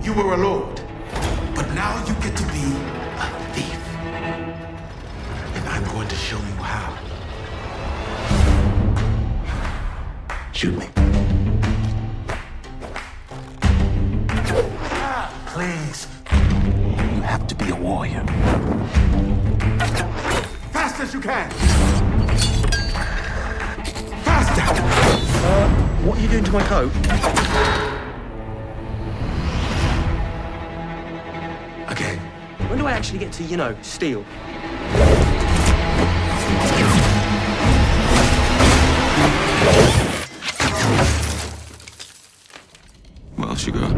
You were a lord, but now you get to be a thief. And I'm going to show you how. Shoot me. Please. You have to be a warrior. Fast as you can. Faster. What are you doing to my coat? Again. When do I actually get to, steal? What else you got?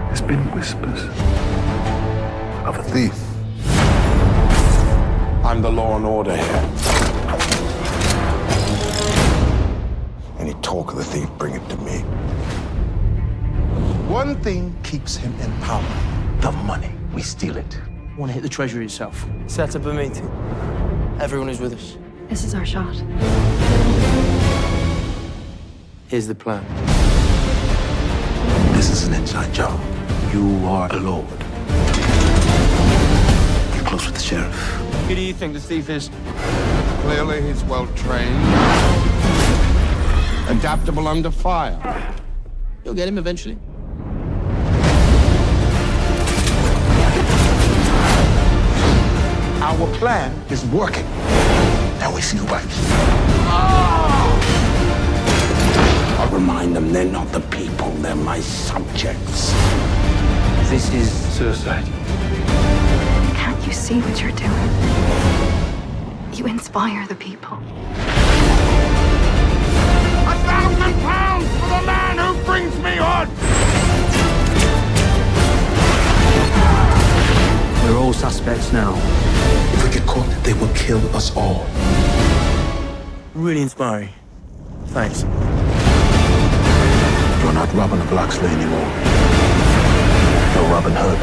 There's been whispers of a thief. I'm the law and order here. Any talk of the thief, bring it to me. One thing keeps him in power. The money. We steal it. I want to hit the treasury itself. Set up a meeting. Everyone is with us. This is our shot. Here's the plan. This is an inside job. You are a lord. You're close with the sheriff. Who do you think the thief is? Clearly, he's well trained. Adaptable under fire. You'll get him eventually. Our plan is working. Now we see who bites. I'll remind them they're not the people, they're my subjects. This is Suicide. Can't you see what you're doing? You inspire the people. £1,000 for the man who brings me on! We're all suspects now. If we get caught, they will kill us all. Really inspiring. Thanks. You're not Robin of Locksley anymore. You're Robin Hood.